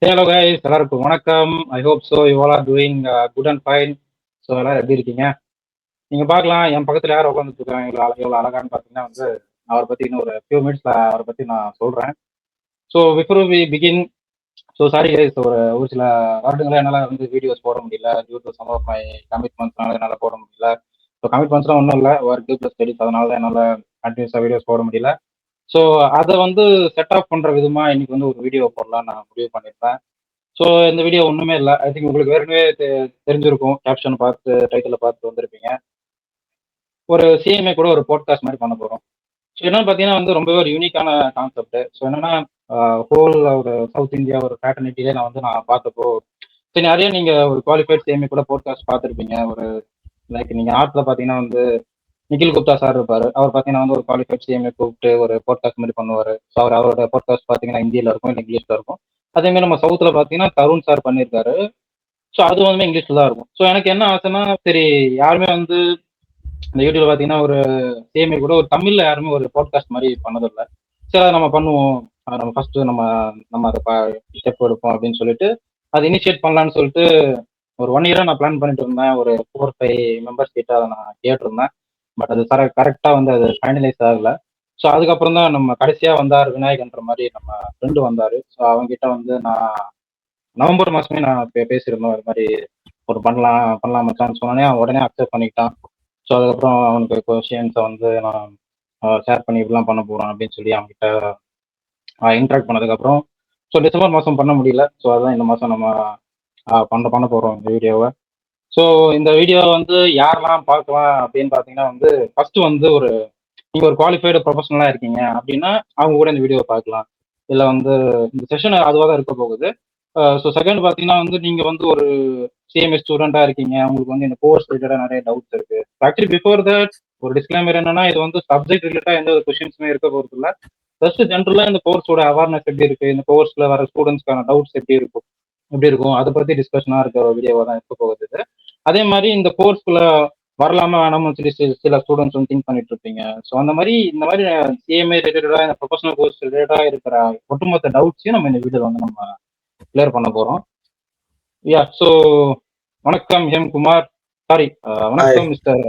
Hello guys, எல்லாருக்கும் வணக்கம். I hope so you all are doing good and fine. So எல்லாரும் எப்படி இருக்கீங்க? நீங்கள் பார்க்கலாம், என் பக்கத்தில் யார் உட்காந்துட்டு இருக்காங்க எவ்வளோ அழகான்னு பார்த்தீங்கன்னா அவரை பற்றி இன்னும் ஒரு ஃபியூ மினிட்ஸில் அவரை பற்றி நான் சொல்கிறேன். So before we begin, so sorry guys, ஒரு சில வருடங்களாக என்னால் வீடியோஸ் போட முடியல due to some of my கமிட்மெண்ட்ஸ்னால என்னால் போட முடியல. ஸோ கமிட்மெண்ட்ஸ்லாம் ஒன்றும் இல்லை, ஒர்க் ப்ளஸ் ஸ்டடிஸ், அதனால தான் என்னால் கண்டினியூஸாக வீடியோஸ் போட முடியல. ஸோ அதை செட் ஆஃப் பண்ணுற விதமாக இன்னைக்கு ஒரு வீடியோ போடலாம் நான் முடிவு பண்ணியிருந்தேன். ஸோ இந்த வீடியோ ஒன்றுமே இல்லை. ஐ திங்க் உங்களுக்கு ஏற்கனவே தெரிஞ்சிருக்கும், கேப்ஷன் பார்த்து டைட்டில் பார்த்து வந்திருப்பீங்க. ஒரு சிஎம்ஏ கூட ஒரு போட்காஸ்ட் மாதிரி பண்ண போகிறோம். ஸோ என்னன்னு பார்த்தீங்கன்னா ரொம்பவே ஒரு யூனிக்கான கான்செப்ட். ஸோ என்னன்னா ஹோல் ஒரு சவுத் இந்தியா ஒரு பேட்டர்னிட்டியே நான் பார்த்தப்போ, சரி நிறைய நீங்கள் ஒரு குவாலிஃபைட் சிஎம்ஏ கூட போட்காஸ்ட் பார்த்துருப்பீங்க. ஒரு லைக் நீங்கள் நார்த்தில் பார்த்தீங்கன்னா நிகில் குப்தா சார் இருப்பார். அவர் பார்த்தீங்கன்னா ஒரு குவாலிஃபைட் சிஎம்ஏ கூப்பிட்டு ஒரு போட்காஸ்ட் மாதிரி பண்ணுவார். ஸோ அவரோட போட்காஸ்ட் பார்த்தீங்கன்னா ஹிந்தியில் இருக்கும், இல்லை இங்கிலீஷில் இருக்கும். அதேமாதிரி நம்ம சவுத்தில் பார்த்தீங்கன்னா தருண் சார் பண்ணியிருக்காரு. ஸோ அது இங்கிலீஷில் தான் இருக்கும். ஸோ எனக்கு என்ன ஆசைன்னா, சரி யாருமே இந்த யூடியூப்ல பார்த்தீங்கன்னா ஒரு சிஎம்ஏ கூட ஒரு தமிழில் யாருமே ஒரு போட்காஸ்ட் மாதிரி பண்ணதில்லை. சரி அதை நம்ம பண்ணுவோம், நம்ம ஃபஸ்ட்டு நம்ம அதை ஸ்டெப் எடுப்போம் அப்படின்னு சொல்லிட்டு அதை இனிஷியேட் பண்ணலான்னு சொல்லிட்டு ஒரு 1 இயராக நான் பிளான் பண்ணிட்டு இருந்தேன். ஒரு 4-5 மெம்பர்ஸ் கிட்ட அதை நான் கேட்டிருந்தேன். பட் அது கரெக்டாக அது ஃபைனலைஸ் ஆகலை. ஸோ அதுக்கப்புறம் தான் நம்ம கடைசியாக வந்தார் விநாயகன்ற மாதிரி நம்ம ஃப்ரெண்டு வந்தார். ஸோ அவங்ககிட்ட நான் நவம்பர் மாதமே நான் பேசியிருந்தோம், இது மாதிரி ஒரு பண்ணலாம் மச்சான்னு சொன்னோன்னே அவன் உடனே அக்செப்ட் பண்ணிக்கிட்டான். ஸோ அதுக்கப்புறம் அவனுக்கு கொஷின்ஸை நான் ஷேர் பண்ணி இப்படிலாம் பண்ண போகிறோம் அப்படின்னு சொல்லி அவங்ககிட்ட இன்ட்ராக்ட் பண்ணதுக்கப்புறம் ஸோ டிசம்பர் மாதம் பண்ண முடியல. ஸோ அதுதான் இந்த மாதம் நம்ம பண்ண போகிறோம் இந்த வீடியோவை. ஸோ இந்த வீடியோ யாரெல்லாம் பார்க்கலாம் அப்படின்னு பார்த்தீங்கன்னா ஃபஸ்ட்டு ஒரு நீங்கள் ஒரு குவாலிஃபைடு ப்ரொஃபஷனலாக இருக்கீங்க அப்படின்னா அவங்க கூட இந்த வீடியோவை பார்க்கலாம். இல்லை இந்த செஷன் அதுவாக தான் இருக்க போகுது. ஸோ செகண்ட் பார்த்தீங்கன்னா நீங்கள் ஒரு சிஎம்ஏ ஸ்டூடெண்ட்டாக இருக்கீங்க, உங்களுக்கு இந்த கோர்ஸ் ரிலேட்டடாக நிறைய டவுட்ஸ் இருக்குது. ஆக்சுவலி பிஃபோர் தட் ஒரு டிஸ்க்ளைமர் என்னன்னா, இது சப்ஜெக்ட் ரிலேட்டடாக எந்த ஒரு கொஷின்ஸுமே இருக்க போகிறது இல்லை. ஃபர்ஸ்ட் ஜென்ரலாக இந்த கோர்ஸோட அவேர்னஸ் எப்படி இருக்குது, இந்த கோர்ஸில் வர ஸ்டூடெண்ட்ஸ்க்கான டவுட்ஸ் எப்படி இருக்கும் அதை பற்றி டிஸ்கஷனாக இருக்க ஒரு வீடியோவாக தான் இருக்க போகுது. அதே மாதிரி இந்த கோர்ஸ்குள்ள வரலாமா வேணாம்னு சொல்லி சில ஸ்டூடெண்ட்ஸ் திங்க் பண்ணிட்டு இருப்பீங்க. ஸோ இந்த மாதிரி சிஎம்ஏ ரிலேட்டடா இந்த ப்ரொஃபஷனல் கோர்ஸ் ரிலேட்டடா இருக்கிற ஒட்டுமொத்த டவுட்ஸையும் நம்ம இந்த வீடியோல நம்ம கிளியர் பண்ண போறோம். யா, ஸோ வணக்கம் ஹேம்குமார், சாரி வணக்கம் மிஸ்டர்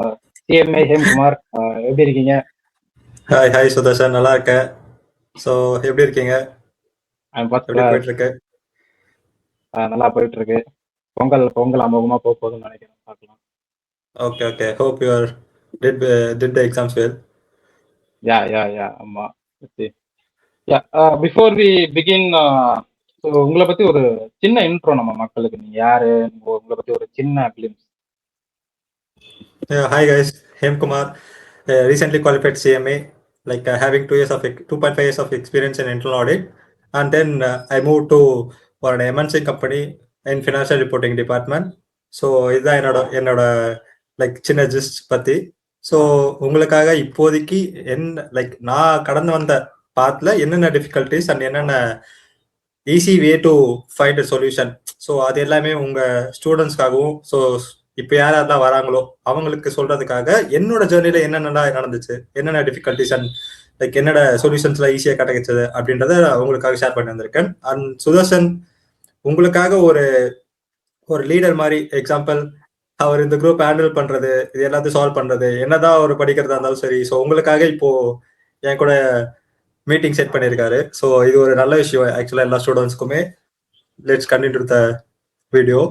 சிஎம்ஏ ஹேம்குமார், எப்படி இருக்கீங்க? ஹாய் சுதர்ஷன், நல்லா இருக்கேன். ஸோ எப்படி இருக்கீங்க? நல்லா போயிட்டு இருக்கு. பொங்கல் அமோகமா போகுதுன்னு நினைக்கிறேன், பார்க்கலாம். Okay. Hope you did the exams well. Yeah. ஆமா. Before we begin, so உங்களை பத்தி ஒரு சின்ன இன்ட்ரோ நம்ம மக்களுக்கு, நீங்க யாரு, உங்களை பத்தி ஒரு சின்ன glimpse. Hi guys, Hemkumar, recently qualified CMA, like having 2.5 years of experience in internal audit, and then I moved to for an MNC company in financial reporting department. So இதுதான் என்னோட லைக் சின்ன ஜிஸ்ட் பத்தி. So உங்களுக்காக இப்போதைக்கு நான் கடந்து வந்த பாத்துல என்னென்ன டிஃபிகல்டிஸ் அண்ட் என்னென்ன easy way to find a solution, so அது எல்லாமே உங்க ஸ்டூடெண்ட்ஸ்க்காகவும், ஸோ இப்போ யாரெல்லாம் வராங்களோ அவங்களுக்கு சொல்றதுக்காக என்னோட ஜேர்னில என்னென்ன நடந்துச்சு, என்னென்ன டிஃபிகல்டிஸ் அண்ட் என்னோட சொல்யூஷன்ஸ்லாம் ஈஸியாக கிடைச்சது அப்படின்றத உங்களுக்காக ஷேர் பண்ணி வந்திருக்கேன். அண்ட் சுதர்ஷன் உங்களுக்காக ஒரு லீடர் மாதிரி, எக்ஸாம்பிள் அவர் இந்த குரூப் ஹேண்டில் பண்றது, இது எல்லாத்தையும் சால்வ் பண்றது, என்னதான் அவர் படிக்கிறதா இருந்தாலும் சரி, ஸோ உங்களுக்காக இப்போ என் கூட மீட்டிங் செட் பண்ணியிருக்காரு. ஸோ இது ஒரு நல்ல விஷயம் ஆக்சுவலா எல்லா ஸ்டூடெண்ட்ஸ்க்குமே. Let's continue the video.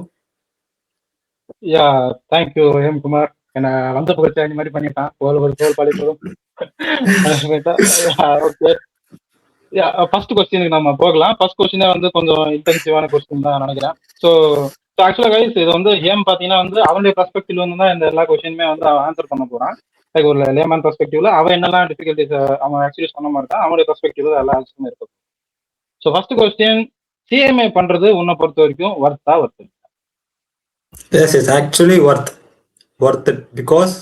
Yeah, thank you Hemkumar. என்ன வந்த புகழ்ச்சி அந்த மாதிரி பண்ணிட்டான், தோல் பழிப்பதும். ஓகே, ஃபர்ஸ்ட் கொஸ்டினுக்கு நம்ம போகலாம். ஃபர்ஸ்ட் கொஸ்டினே கொஞ்சம் இன்டென்சிவான கொஸ்டின் தான் நினைக்கிறேன். ஸோ ஆக்சுவலா கைஸ், இது ஹேம் பாத்தீங்கன்னா அவனுடைய பெர்ஸ்பெக்டிவ்ல தான் இந்த எல்லா கொஸ்டினுமே அவன் ஆன்சர் பண்ண போறான். லைக் ஒரு லேமன் பெர்ஸ்பெக்டிவ்ல அவன் என்னெல்லாம் டிஃபிகல்டிஸ் அவன் ஆக்சுவலி சொன்ன மாதிரி தான் அவனுடைய பெர்ஸ்பெக்டிவ்ல எல்லா ஆன்சருமே இருக்கும். ஸோ ஃபர்ஸ்ட் கொஸ்டின், சிஎம்ஏ பண்றது உன்னை பொறுத்த வரைக்கும் Wardha? Yes, it's actually worth it because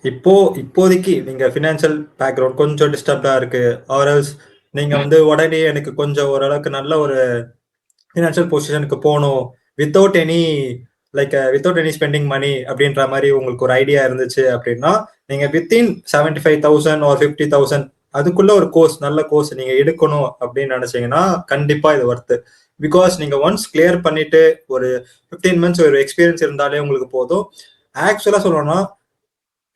இப்போதைக்கு நீங்க ஃபினான்ஷியல் பேக்ரவுண்ட் கொஞ்சம் டிஸ்டர்ப்டா இருக்கு, ஆர்எல்ஸ் நீங்க உடனே எனக்கு கொஞ்சம் ஓரளவுக்கு நல்ல ஒரு ஃபினான்ஷியல் பொசிஷனுக்கு போகணும் வித்தவுட் எனி ஸ்பெண்டிங் மணி அப்படின்ற மாதிரி உங்களுக்கு ஒரு ஐடியா இருந்துச்சு அப்படின்னா, நீங்க வித்தின் 75,000 or 50,000 அதுக்குள்ள ஒரு கோர்ஸ், நல்ல கோர்ஸ் நீங்க எடுக்கணும் அப்படின்னு நினைச்சீங்கன்னா கண்டிப்பா இது ஒர்த்து. பிகாஸ் நீங்க ஒன்ஸ் கிளியர் பண்ணிட்டு ஒரு 15 months ஒரு எக்ஸ்பீரியன்ஸ் இருந்தாலே உங்களுக்கு போதும். ஆக்சுவலா சொல்லணும்னா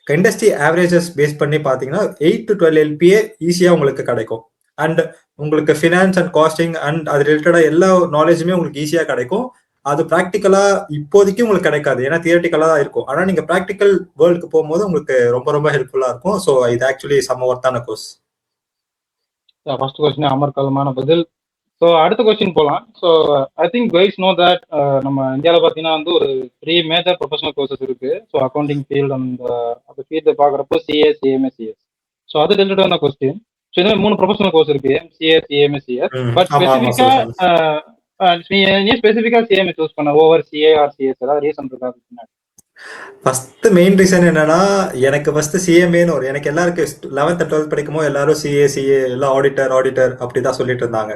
இண்டஸ்ட்ரி ஆவரேஜஸ் பேஸ் பண்ணி பாத்தீங்கன்னா 8 to 12 LPA ஈஸியா உங்களுக்கு கிடைக்கும். அண்ட் உங்களுக்கு ஃபினான்ஸ் அண்ட் காஸ்டிங் அண்ட் அது ரிலேட்டடா எல்லா நாலேஜுமே உங்களுக்கு ஈஸியா கிடைக்கும். அது ப்ராக்டிக்கலா இப்போதைக்கு உங்களுக்கு கிடைக்காது, ஏன்னா தியரட்டிக்கலா தான் இருக்கும். ஆனா நீங்க ப்ராக்டிக்கல் வேர்ல்டுக்கு போகும்போது உங்களுக்கு ரொம்ப ரொம்ப ஹெல்ப்ஃபுல்லா இருக்கும். ஸோ இது ஆக்சுவலி செம்ம ஒர்த்தான கோர்ஸ். ஃபர்ஸ்ட் கொஸ்டின் அமர்க்கலமான பதில். ஸோ அடுத்த கொஸ்டின் போகலாம். So I think guys know that நம்ம இந்தியாவில் பார்த்தீங்கன்னா வந்து ஒரு 3 மேஜர் ப்ரொஃபஷனல் கோர்சஸ் இருக்கு. ஸோ அக்கௌண்டிங் ஃபீல்டு அந்த ஃபீல்டு பார்க்குறப்போ சிஏ, சிஎம்ஏ, சிஎஸ். ஸோ அது ரிலேட்டடான கொஸ்டின். ஸோ இந்த 3 ப்ரொஃபஷனல் கோர்ஸ் இருக்கு, சிஏ, சிஎம்ஏ, சிஎஸ். பட் நீ ஸ்பெசிஃபிக்கா சிஎம்ஏ சூஸ் பண்ண ஓவர் சிஏ ஆர் சிஎஸ், ஏதாவது ரீசன் இருக்கா? ஃபர்ஸ்ட் மெயின் ரீசன் என்னன்னா, எனக்கு ஃபர்ஸ்ட் சிஎம்ஏன்னு எனக்கு எல்லாருக்கும் 11th 12th படிக்கும்போது எல்லாரும் சிஏ எல்லாம் ஆடிட்டர் அப்படிதான் சொல்லிட்டு இருந்தாங்க.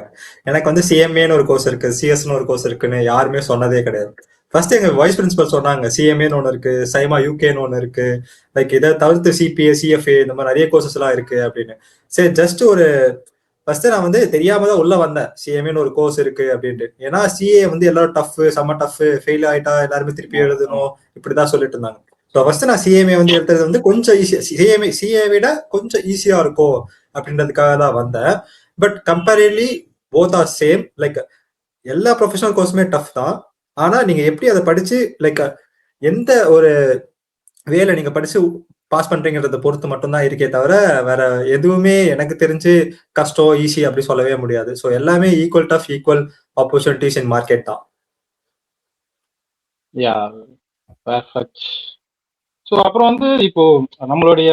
எனக்கு வந்து சிஎம்ஏன்னு ஒரு கோர்ஸ் இருக்கு, சிஎஸ்னு ஒரு கோர்ஸ் இருக்குன்னு யாருமே சொன்னதே கிடையாது. ஃபர்ஸ்ட் எங்க வைஸ் பிரின்சிபல் சொன்னாங்க சிஎம்ஏன்னு ஒன்று இருக்கு, சைமா யூகேன்னு ஒன்று இருக்கு, லைக் இதை தவிர்த்து சிபிஏ, சிஎஃப்ஏ இந்த மாதிரி நிறைய கோர்சஸ் எல்லாம் இருக்கு அப்படின்னு. சரி, ஜஸ்ட் ஒரு ஃபர்ஸ்ட் நான் வந்து தெரியாம தான் உள்ள வந்தேன் சிஎம்ஏன்னு ஒரு கோர்ஸ் இருக்கு அப்படின்ட்டு. ஏன்னா சிஏ வந்து எல்லாரும் டஃப், செம்ம டஃப், ஃபெயில் ஆயிட்டா எல்லாருமே திருப்பி எழுதணும் இப்படிதான் சொல்லிட்டு இருந்தாங்க. ஸோ ஃபர்ஸ்ட் நான் சிஎம்ஏ வந்து எடுத்தது வந்து கொஞ்சம் ஈஸியா, சிஏ விட கொஞ்சம் ஈஸியா இருக்கும் அப்படின்றதுக்காக தான் வந்தேன். But comparatively both are same. Like எல்லா ப்ரொஃபஷனல் கோர்ஸுமே டஃப் தான். ஆனா நீங்க எப்படி அதை படிச்சு லைக் எந்த ஒரு வேலை நீங்க படிச்சு பாஸ் பண்றீங்கன்றத பொறுத்து மட்டும்தான் இருக்கே தவிர வேற எதுவுமே எனக்கு தெரிஞ்சு கஷ்டம் ஈஸி அப்படி சொல்லவே முடியாது. ஸோ எல்லாமே ஈக்குவல் டஃப், ஈக்குவல் ஆப்பர்ச்சுனிட்டிஸ் இன் மார்க்கெட் தான். யா, பெர்ஃபெக்ட். ஸோ அப்புறம் வந்து இப்போ நம்மளுடைய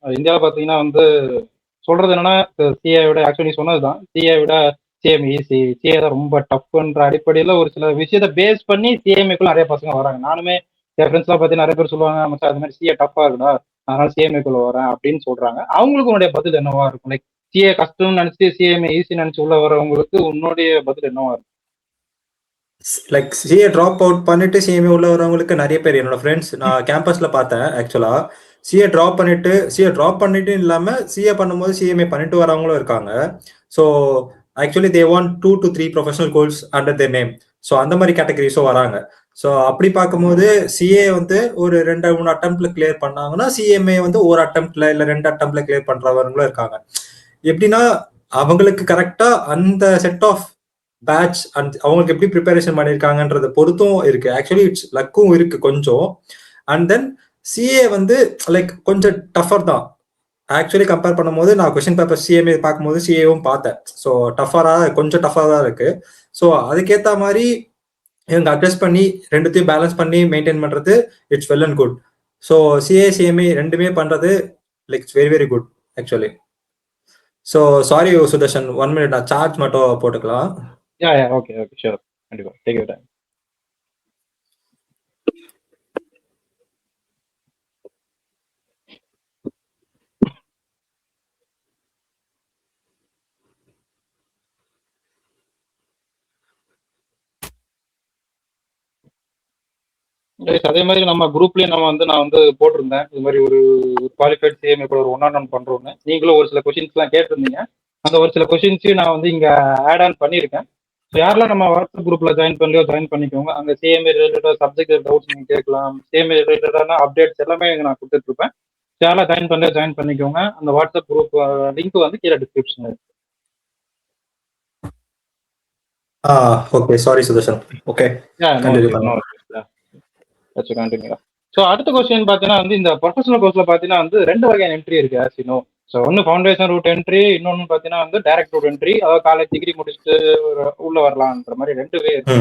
இந்தியாவில் பார்த்தீங்கன்னா வந்து சொல்றது என்னன்னா, சிஏ விட ஆக்சுவலி சொன்னதுதான், சிஏ விட சிஎம் ஈஸி, சிஏ தான் ரொம்ப டஃப்ன்ற அடிப்படையில் ஒரு சில விஷயத்த பேஸ் பண்ணி சிஎம்ஏக்குள்ள நிறைய பசங்க வராங்க. நானுமே என் ஃப்ரெண்ட்ஸ்லாம் பார்த்தீங்கன்னா நிறைய பேர் சொல்லுவாங்க, மச்சான் அது மாதிரி சிஏ டஃப்பா இருக்குடா, அதனால சிஎம்ஏக்குள்ள வரேன் அப்படின்னு சொல்றாங்க. அவங்களுக்கு உன்னுடைய பதில் என்னவா இருக்கும்? லைக் சிஏ கஷ்டம்னு நினைச்சு சிஎம்ஏ ஈஸி நினைச்சு உள்ள வரவங்களுக்கு உன்னுடைய பதில் என்னவா இருக்கும்? லைக் சிஏ ட்ராப் அவுட் பண்ணிட்டு சிஎம்ஏ உள்ள வரவங்களுக்கு நிறைய பேர் என்னோட ஃப்ரெண்ட்ஸ் நான் கேம்பஸ்ல பார்த்தேன். ஆக்சுவலா சிஏ ட்ராப் பண்ணிட்டு இல்லாம சிஏ பண்ணும்போது சிஎம்ஏ பண்ணிட்டு வரவங்களும் இருக்காங்க. So actually they want 2 to 3 professional course under there name. So அந்த மாதிரி கேட்டகரிஸும் வராங்க. ஸோ அப்படி பார்க்கும்போது சிஏ வந்து ஒரு 2-3 அட்டம்ப்ட்ல கிளியர் பண்ணாங்கன்னா சிஎம்ஏ வந்து ஒரு அட்டம்ப்ட்ல இல்ல 2 அட்டம்ப்ட்ல கிளியர் பண்றவங்களும் இருக்காங்க. எப்படின்னா அவங்களுக்கு கரெக்டா அந்த செட் ஆஃப் பேட்ச் அண்ட் அவங்களுக்கு எப்படி ப்ரிப்பரேஷன் பண்ணியிருக்காங்கன்றத பொறுத்தும் இருக்கு. ஆக்சுவலி இட்ஸ் லக்கும் இருக்கு கொஞ்சம். அண்ட் தென் சிஏ வந்து லைக் கொஞ்சம் டஃபர் தான். ஆக்சுவலி கம்பேர் பண்ணும்போது நான் கொஸ்டின் பேப்பர் சிஎம்ஏ பார்க்கும்போது சிஏவும் பார்த்தேன். ஸோ கொஞ்சம் டஃபராக தான் இருக்கு. ஸோ அதுக்கேற்ற மாதிரி இவங்க அட்ஜஸ்ட் பண்ணி ரெண்டுத்தையும் பேலன்ஸ் பண்ணி மெயின்டைன் பண்றது it's well and good. So CA CMA ரெண்டுமே பண்றது like it's very very good actually. So sorry Sudarshan, 1 minute நான் சார்ஜ் மட்டும் போட்டுக்கலாம். ஓகே ஷூர், கண்டிப்பா, டேக் யூர் டைம். அதே மாதிரி நம்ம குரூப்லயும் நான் வந்து போட்டிருந்தேன், இது மாதிரி ஒரு குவாலிஃபைட் சிஎம்ஏ கூட ஒரு 1-on-1 பண்றோம்னு. நீங்களும் ஒரு சில கொஸ்டின்ஸ் எல்லாம் கேட்டிருந்தீங்க. அந்த ஒரு சில கொஸ்டின்ஸையும் நான் வந்து இங்க ஆட் ஆன் பண்ணியிருக்கேன். ஸோ யாரெல்லாம் நம்ம வாட்ஸ்அப் குரூப்ல ஜாயின் பண்ணிக்கோங்க. அங்க சிஎம்ஏ ரிலேட்டடா சப்ஜெக்ட் டவுட்ஸ் நீங்க கேட்கலாம். சிஎம்ஏ ரிலேட்டடான அப்டேட்ஸ் எல்லாமே நான் கொடுத்துட்டு இருப்பேன். யாரெல்லாம் ஜாயின் பண்ணிக்கோங்க. அந்த வாட்ஸ்அப் குரூப் லிங்க் வந்து கீழே டிஸ்கிரிப்ஷன் இருக்கு. Okay, sorry Sudarshan. Okay, so அடுத்த கொஸ்டின் பார்த்தீங்கன்னா வந்து இந்த ப்ரொஃபஷனல் கோர்ஸ்ல பார்த்தீங்கன்னா வந்து 2 வகையான என்ட்ரி இருக்கு ஆஸ் யூ நோ. ஸோ ஒன்று ஃபவுண்டேஷன் ரூட் என்ட்ரி, இன்னொன்று பார்த்தீங்கன்னா வந்து டைரக்ட் ரூட் என்ட்ரி. அதாவது காலேஜ் டிகிரி முடிச்சுட்டு உள்ள வரலாம்ன்ற மாதிரி 2 வே இருக்கு.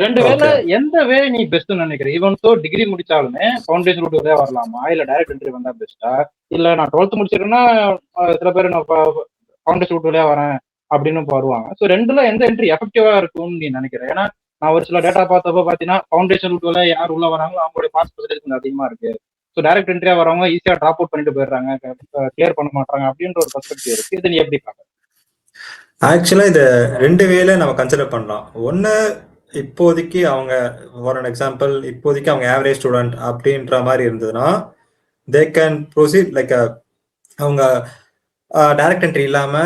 2 வேல எந்த வே நீ பெஸ்ட்னு நினைக்கிற? Even though degree முடிச்சாலுமே foundation root வழியா வரலாமா, இல்ல டைரக்ட் என்ட்ரி வந்தா பெஸ்ட்டா, இல்ல நான் 12th முடிச்சிருக்கேன்னா சில பேர் நான் ஃபவுண்டேஷன் ரூட் வழியா வரேன் அப்படின்னு வருவாங்க. ஸோ 2ல எந்த என்ட்ரி எஃபெக்டிவா இருக்கும்னு நீ நினைக்கிறேன்? ஏன்னா நான் ஒரு சில டேட்டா பார்த்தப்ப பார்த்தீங்கன்னா ஃபவுண்டேஷன் ரூட்ல யார் உள்ள வராங்களோ அவங்களுடைய பாஸ் பர்சன்டேஜ் கொஞ்சம் அதிகமா இருக்கு. ஸோ டைரக்ட் என்ட்ரியா வரவங்க ஈஸியா ட்ராப் அவுட் பண்ணிட்டு போயிடுறாங்க, கிளியர் பண்ண மாட்டாங்க அப்படின்ற ஒரு பெர்ஸ்பெக்டிவ் இருக்கு. இதை நீ எப்படி பார்க்க? ஆக்சுவலா இது 2 வேல நம்ம கன்சிடர் பண்ணலாம். ஒன்னு இப்போதைக்கு அவங்க ஃபார் அன் எக்ஸாம்பிள் இப்போதைக்கு அவங்க ஆவரேஜ் ஸ்டூடெண்ட் அப்படின்ற மாதிரி இருந்ததுன்னா தே கேன் ப்ரொசீட் லைக் அவங்க டைரக்ட் என்ட்ரி இல்லாம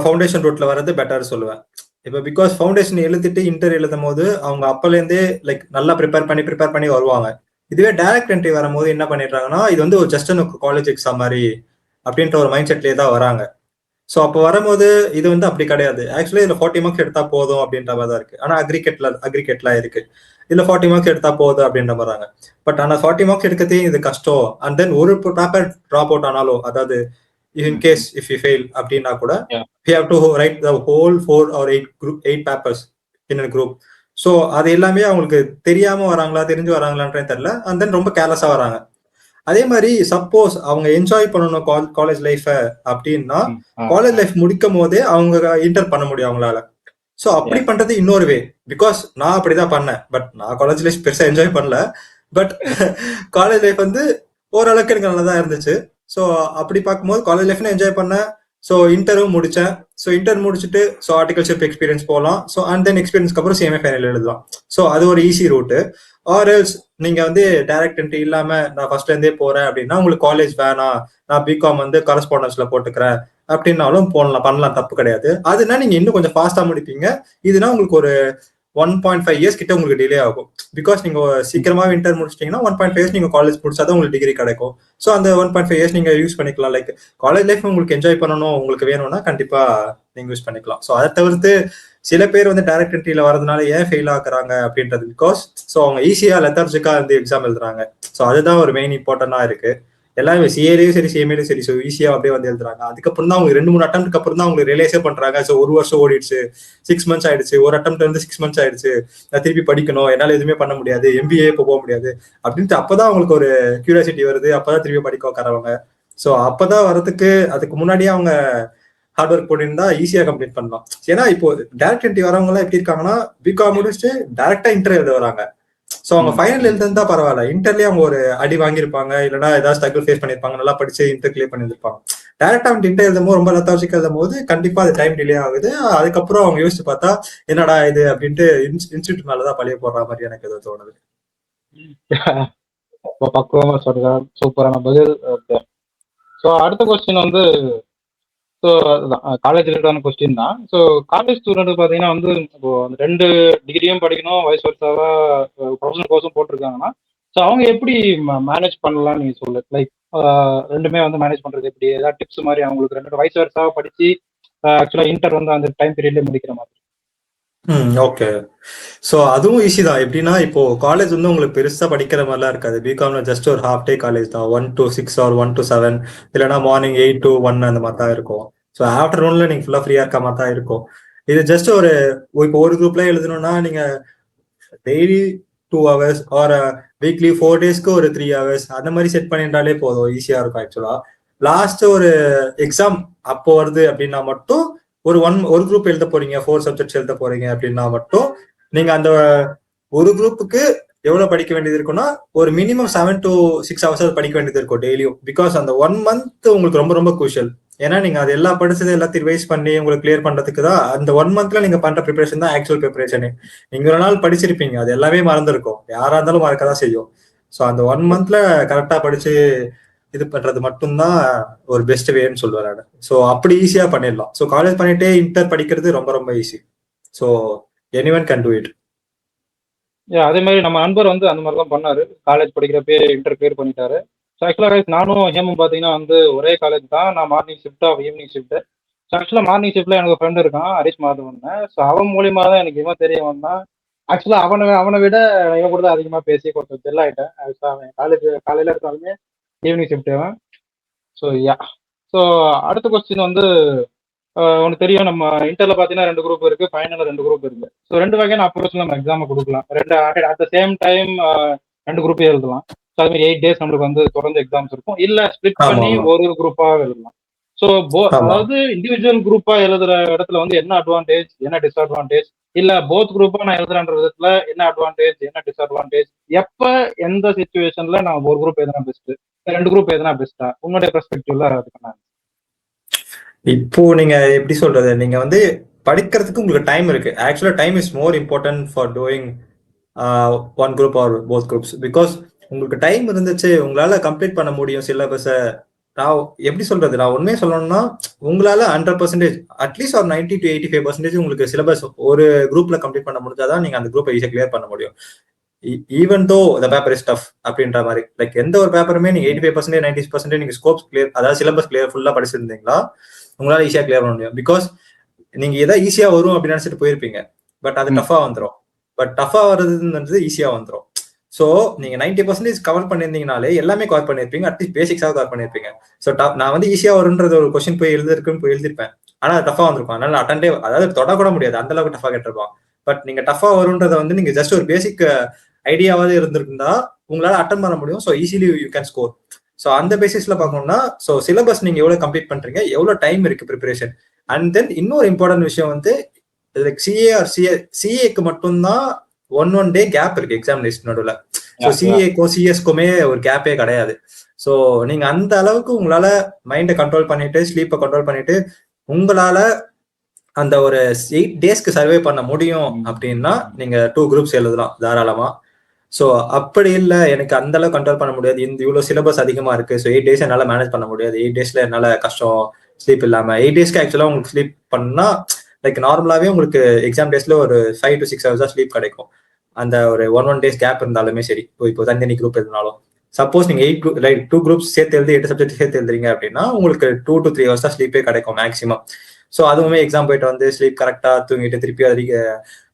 ஃபவுண்டேஷன் ரூட்ல வர்றது பெட்டர் சொல்லுவேன். இப்போ பிகாஸ் ஃபவுண்டேஷன் எழுதிட்டு இன்டர் எழுதும் போது அவங்க அப்பலேருந்தே லைக் நல்லா ப்ரிப்பேர் பண்ணி வருவாங்க. இதுவே டைரக்ட் என்ட்ரி வரும்போது என்ன பண்ணிடுறாங்கன்னா, இது வந்து ஒரு ஜஸ்ட் காலேஜ் எக்ஸாம் மாதிரி அப்படின்ற ஒரு மைண்ட் செட்லேயே தான் வராங்க. ஸோ அப்போ வரும்போது இது வந்து அப்படி கிடையாது. ஆக்சுவலி இதில் 40 மார்க்ஸ் எடுத்தா போதும் அப்படின்ற மாதிரி தான் இருக்கு. ஆனால் அக்ரிகேட்லாம் இருக்கு. இதில் 40 மார்க்ஸ் எடுத்தா போதும் அப்படின்ற மாதிரி. பட் ஆனால் 40 மார்க்ஸ் எடுக்கிறதே இது கஷ்டம். அண்ட் தென் ஒரு பேப்பர் ட்ராப் அவுட் ஆனாலும், அதாவது in case if you fail அப்படின்னா கூட we have to write the whole 4 or 8 papers in a group. So அது எல்லாமே அவங்களுக்கு தெரியாம வராங்களா தெரிஞ்சு வராங்களான்றே தெரியல. அண்ட் தென் ரொம்ப கேர்லெஸ்ஸா வராங்க. அதே மாதிரி சப்போஸ் அவங்க என்ஜாய் பண்ணணும் காலேஜ் லைஃப அப்படின்னா, காலேஜ் லைஃப் முடிக்கும் போதே அவங்க இன்டர் பண்ண முடியும் அவங்களால. ஸோ அப்படி பண்றது இன்னொரு வே. பிகாஸ் நான் அப்படிதான் பண்ணேன். பட் நான் காலேஜ் லைஃப் பெருசா என்ஜாய் பண்ணல. பட் காலேஜ் லைஃப் வந்து ஓரளவுக்கு எனக்கு நல்லா தான் இருந்துச்சு. ஸோ அப்படி பார்க்கும்போது காலேஜ் லைஃப்னு என்ஜாய் பண்ணேன். ஸோ இன்டரும் முடிச்சேன். ஸோ இன்டர் முடிச்சுட்டு ஸோ ஆர்டிகல்ஷிப் எக்ஸ்பீரியன்ஸ் போகலாம். ஸோ அண்ட் தென் எக்ஸ்பீரியன்ஸ்க்கு அப்புறம் சிஎம்ஏ ஃபைனல் எழுதலாம். ஸோ அது ஒரு ஈஸி ரூட்டு. ஆர் எல்ஸ் நீங்க வந்து டைரக்ட் என்ட்ரி இல்லாம நான் ஃபர்ஸ்ட்ல இருந்தே போறேன் அப்படின்னா, உங்களுக்கு காலேஜ் வேணாம், நான் பிகாம் வந்து கரஸ்பாண்டன்ஸ்ல போட்டுக்கிறேன் அப்படின்னாலும் பண்ணலாம், தப்பு கிடையாது. அதுனா நீங்க இன்னும் கொஞ்சம் ஃபாஸ்டா முடிப்பீங்க. இதுனா உங்களுக்கு ஒரு 1.5 இயர்ஸ் கிட்ட உங்களுக்கு டிலே ஆகும். பிகாஸ் நீங்க சீக்கிரமா இன்டர் முடிச்சிட்டீங்கன்னா 1.5 இயர்ஸ் நீங்க காலேஜ் முடிச்சாதான் உங்களுக்கு டிகிரி கிடைக்கும். ஸோ அந்த 1.5 இயர்ஸ் நீங்க யூஸ் பண்ணிக்கலாம். லைக் காலேஜ் லைஃப் உங்களுக்கு என்ஜாய் பண்ணணும், உங்களுக்கு வேணும்னா கண்டிப்பா நீங்க யூஸ் பண்ணிக்கலாம். ஸோ அதை தவிர்த்து சில பேர் வந்து டைரக்ட் என்ட்ரியில வரதுனால ஏன் ஃபெயில் ஆகுறாங்க அப்படின்றது பிகாஸ் ஸோ அவங்க ஈஸியா லெத்தர்ஜிக்கா வந்து எக்ஸாம் எழுதுறாங்க. ஸோ அதுதான் ஒரு மெயின் இம்பார்ட்டன்டா இருக்கு. எல்லாமே சிஏலையும் சரி சிஎம்ஏலையும் சரி ஸோ ஈஸியா அப்படியே வந்து எழுதுறாங்க. அதுக்கப்புறம் தான் அவங்க 2-3 அட்டம்ப்ட்க்கு அப்புறம் தான் அவங்க ரியலைஸே பண்றாங்க. ஸோ ஒரு வருஷம் ஓடிடுச்சு, 6 months ஆயிடுச்சு, ஒரு அட்டம்ப்ட் வந்து 6 months ஆயிடுச்சு, நான் திருப்பி படிக்கணும், என்னால எதுவுமே பண்ண முடியாது, எம்பிஏ இப்போ போக முடியாது அப்படின்ட்டு அப்பதான் அவங்களுக்கு ஒரு கியூரியாசிட்டி வருது. அப்பதான் திருப்பி படிக்க உட்காரவங்க. ஸோ அப்பதான் வரதுக்கு அதுக்கு முன்னாடியே அவங்க ஹார்ட் ஒர்க் போட்டிருந்தா ஈஸியா கம்ப்ளீட் பண்ணலாம். ஏன்னா இப்போ டைரக்ட் என்ட்ரி வரவங்க எல்லாம் எப்படி இருக்காங்கன்னா, பிகாம் முடிச்சுட்டு டைரக்டா இன்டர் எழுத வராங்க. ஸோ அவங்க ஃபைனல் எழுதுன்னு தான் பரவாயில்ல, இன்டர்லயே அவங்க ஒரு அடி வாங்கியிருப்பாங்க, இல்லைன்னா ஏதாவது ஸ்ட்ரகிள் ஃபேஸ் பண்ணிருப்பாங்க, நல்லா படிச்சு இன்டர் கிளியர் பண்ணியிருப்பாங்க. டைரக்டா அவங்க இன்டர் எழுதும் போது ரொம்ப லெத்தாஜிக்கா எழுதும் போது கண்டிப்பா அது டைம் டிலே ஆகுது. அதுக்கப்புறம் அவங்க யோசிச்சு பார்த்தா என்னடா இது அப்படின்ட்டு இன்ஸ்டியூட் மேலதான் பழைய போடுற மாதிரி எனக்கு எது தோணுது. பக்குவமா சொல்ற சூப்பரான பதில். ஸோ அடுத்த கொஸ்டின் வந்து ஸோ காலேஜ் ரிலேட்டான கொஸ்டின் தான். ஸோ காலேஜ் ஸ்டூடெண்ட் பார்த்தீங்கன்னா வந்து இப்போ அந்த 2 டிகிரியும் படிக்கணும், வயசு வருஷாவா ப்ரொஃபஷனல் கோர்ஸும் போட்டிருக்காங்கன்னா, ஸோ அவங்க எப்படி மேனேஜ் பண்ணலாம் நீங்க சொல்லு. லைக் ரெண்டுமே வந்து மேனேஜ் பண்றது எப்படி, ஏதாவது டிப்ஸ் மாதிரி அவங்களுக்கு 2 வயசு வருஷாவா படிச்சு ஆக்சுவலா இன்டர் வந்து அந்த டைம் பீரியட்ல முடிக்கிற மாதிரி. ஓகே. ஸோ அதுவும் ஈஸி தான். எப்படின்னா இப்போ காலேஜ் வந்து உங்களுக்கு பெருசா படிக்கிற மாதிரிலாம் இருக்காது. பிகாம்ல ஜஸ்ட் ஒரு ஹாஃப் டே காலேஜ் தான், 1 to 6 or 1 to 7, இல்லைன்னா மார்னிங் 8 to 1 அந்த மாதிரி தான் இருக்கும். ஸோ ஆஃப்டர்நூன்ல நீங்க ஃபுல்லா ஃப்ரீயா இருக்க மாதிரி தான் இருக்கும். இது ஜஸ்ட் ஒரு இப்போ ஒரு குரூப்ல எழுதணும்னா நீங்க டெய்லி 2 hours ஆர் வீக்லி 4 daysக்கு ஒரு 3 hours அந்த மாதிரி செட் பண்ணிட்டாலே போதும், ஈஸியா இருக்கும். ஆக்சுவலா லாஸ்ட் ஒரு எக்ஸாம் அப்போ வருது அப்படின்னா மட்டும் ஒரு குரூப் எழுத போறீங்க, 4 subjects எழுத போறீங்க அப்படின்னா மட்டும் நீங்க அந்த ஒரு குரூப்புக்கு எவ்வளவு படிக்க வேண்டியது இருக்குன்னா ஒரு மினிமம் 7 to 6 hours படிக்க வேண்டியது இருக்கும் டெய்லியும். பிகாஸ் அந்த 1 month உங்களுக்கு ரொம்ப ரொம்ப குரூஷியல். ஏன்னா நீங்க அது எல்லா படிச்சது எல்லாத்தையும் ரிவைஸ் பண்ணி உங்களுக்கு கிளியர் பண்றதுக்கு தான் அந்த 1 monthல நீங்க பண்ற ப்ரிப்பரேஷன் தான் ஆக்சுவல் ப்ரிப்பரேஷனே. நீங்க ஒரு நாள் படிச்சிருப்பீங்க, அது எல்லாமே மறந்துருக்கும், யாரா இருந்தாலும் மறக்கதான் செய்யும். ஸோ அந்த 1 monthல கரெக்டா படிச்சு இது பண்றது மட்டும்தான் ஒரு பெஸ்ட் வேன்னு சொல்லுவாரு. ஸோ அப்படி ஈஸியா பண்ணிடலாம். ஸோ காலேஜ் பண்ணிட்டே இன்டர் படிக்கிறது ரொம்ப ரொம்ப easy. So anyone can do it. அதே மாதிரி நம்ம நண்பர் வந்து அந்த மாதிரி தான் பண்ணாரு. காலேஜ் படிக்கிறப்பே இன்டர் கிளியர் பண்ணிட்டாரு. ஸோ ஆக்சுவலாக நானும் ஹேமும் பார்த்தீங்கன்னா வந்து ஒரே காலேஜ் தான். நான் morning shift of evening shift. So ஆக்சுவலாக மார்னிங் ஷிஃப்ட்ல எனக்கு ஃப்ரெண்ட் இருக்கான், ஹரிஷ் மாதவன். ஸோ அவன் மூலியமா தான் எனக்கு இவன் தெரிய வந்தான். ஆக்சுவலாக அவனை விட இவன் கூட தான் அதிகமாக பேசி கொஞ்சம் ஜெல் ஆகிட்டேன். அவன் காலையில் இருந்தாலுமே ஈவினிங் ஷிஃப்ட் அவன். ஸோ ஸோ அடுத்த கொஸ்டின் வந்து உனக்கு தெரியும், நம்ம இன்டர்ல பார்த்தீங்கன்னா 2 குரூப் இருக்கு, ஃபைனல்ல 2 குரூப் இருக்கு. ஸோ 2 வகையான அப்ரோச் நம்ம எக்ஸாம் கொடுக்கலாம். 2 அட் த சேம் டைம் 2 குரூப்பே எழுதலாம். ஸோ அது மாதிரி 8 days நம்மளுக்கு வந்து தொடர்ந்து எக்ஸாம்ஸ் இருக்கும். இல்ல ஸ்பிளிட் பண்ணி ஒரு குரூப்பா எழுதலாம். ஸோ அதாவது இண்டிவிஜுவல் குரூப்பா எழுதுற இடத்துல வந்து என்ன அட்வான்டேஜ், என்ன டிஸ்அட்வான்டேஜ், இல்ல போத் குரூப்பா நான் எழுதுறன்ற விதத்துல என்ன அட்வான்டேஜ், என்ன டிஸ்அட்வான்டேஜ், எப்ப எந்த சிச்சுவேஷன்ல நான் ஒரு குரூப் எதுனா பெஸ்ட், 2 குரூப் எதுனா பெஸ்டா, உன்னுடைய பெர்ஸ்பெக்டிவ்ல அதுக்கு இப்போ நீங்க எப்படி சொல்றது, நீங்க வந்து படிக்கிறதுக்கு உங்களுக்கு டைம் இருக்கு. ஆக்சுவலா time is more important for doing 1 group or both groups. Because உங்களுக்கு டைம் இருந்துச்சு, உங்களால கம்ப்ளீட் பண்ண முடியும் சிலபஸை நான் எப்படி சொல்றது, நான் உண்மையை சொல்லணும்னா உங்களால 100% அட்லீஸ்ட் ஒரு 90 to 85% உங்களுக்கு சிலபஸ் ஒரு குரூப்ல கம்ப்ளீட் பண்ண முடிஞ்சாதான் நீங்க அந்த குரூப்பை ஈஸியா கிளியர் பண்ண முடியும். Even though the paper is tough அப்படின்ற மாதிரி, லைக் எந்த ஒரு பேப்பருமே நீங்க 85% 90% நீங்க ஸ்கோப்ஸ் கிளியர், அதாவது சிலபஸ் கிளியர் ஃபுல்லா படிச்சிருந்தீங்களா உங்களால ஈஸியா கிளியர் பண்ண முடியும். பிகாஸ் நீங்க எதை ஈஸியா வரும் அப்படின்னு நினைச்சிட்டு போயிருப்பீங்க, பட் அது டஃபா வந்துடும். பட் டஃபா வர்றதுன்றது ஈஸியா வந்துடும். ஸோ நீங்க 90% கவர் பண்ணியிருந்தீங்கனாலே எல்லாமே கவர் பண்ணிருப்பீங்க, அட்லீஸ்ட் பேசிக்ஸாக கவர் பண்ணிருப்பீங்க. ஸோ நான் வந்து ஈஸியா வரும்ன்றது ஒரு கொஸ்டின் போய் எழுதிருக்குன்னு போய் எழுதிருப்பேன், ஆனா அது டஃபா வந்திருக்கும். அதனால அட்டன்டே, அதாவது தொடக்கூட முடியாது, அந்த அளவுக்கு டஃபா கேட்டிருப்பான். பட் நீங்க டஃபா வரும்ன்றதை வந்து நீங்க ஜஸ்ட் ஒரு பேசிக் ஐடியாவது இருந்திருந்தா உங்களால அட்டன் பண்ண முடியும். So easily you can score. So அந்த பேசிஸ்ல பார்க்கணும்னா, ஸோ சிலபஸ் நீங்க எவ்வளவு கம்ப்ளீட் பண்றீங்க, எவ்வளவு டைம் இருக்கு ப்ரிப்பரேஷன். அண்ட் தென் இன்னொரு இம்பார்ட்டன்ட் விஷயம் வந்து லைக் சிஏ ஆர் சிஏக்கு மட்டும்தான் ஒன் டே கேப் இருக்கு எக்ஸாமினேஷன் நடுவில். ஸோ சிஏக்கும் சிஎஸ்க்குமே ஒரு கேப்பே கிடையாது. ஸோ நீங்க அந்த அளவுக்கு உங்களால மைண்டை கண்ட்ரோல் பண்ணிட்டு ஸ்லீப்பை கண்ட்ரோல் பண்ணிட்டு உங்களால அந்த ஒரு 8 டேஸ்க்கு சர்வே பண்ண முடியும் அப்படின்னா நீங்க 2 குரூப்ஸ் எழுதலாம் தாராளமா. ஸோ அப்படி இல்லை, எனக்கு அந்த அளவுக்கு கண்ட்ரோல் பண்ண முடியாது, இந்த இவ்வளவு சிலபஸ் அதிகமா இருக்கு, ஸோ 8 டேஸ் என்னால மேனேஜ் பண்ண முடியாது, 8 டேஸ்ல என்னால கஷ்டம் ஸ்லீப் இல்லாம. 8 டேஸ்க்கு ஆக்சுவலா உங்களுக்கு ஸ்லீப் பண்ணா லைக் நார்மலாவே உங்களுக்கு எக்ஸாம் டேஸ்ல ஒரு 5 to 6 hours தான் ஸ்லீப் கிடைக்கும், அந்த ஒரு ஒன் டேஸ் கேப் இருந்தாலுமே சரி. இப்போ தனித்தனி குரூப் இருந்தாலும் சப்போஸ் நீங்க 2 குரூப்ஸ் சேர்த்து எழுதி 8 சப்ஜெக்ட் சேர்த்து எழுதுறீங்க அப்படின்னா உங்களுக்கு 2 to 3 hours தான் ஸ்லீப்பே கிடைக்கும் மேக்ஸிமம். ஸோ அதுவுமே எக்ஸாம் போயிட்டு வந்து ஸ்லீப் கரெக்டா தூங்கிட்டு திருப்பி அதை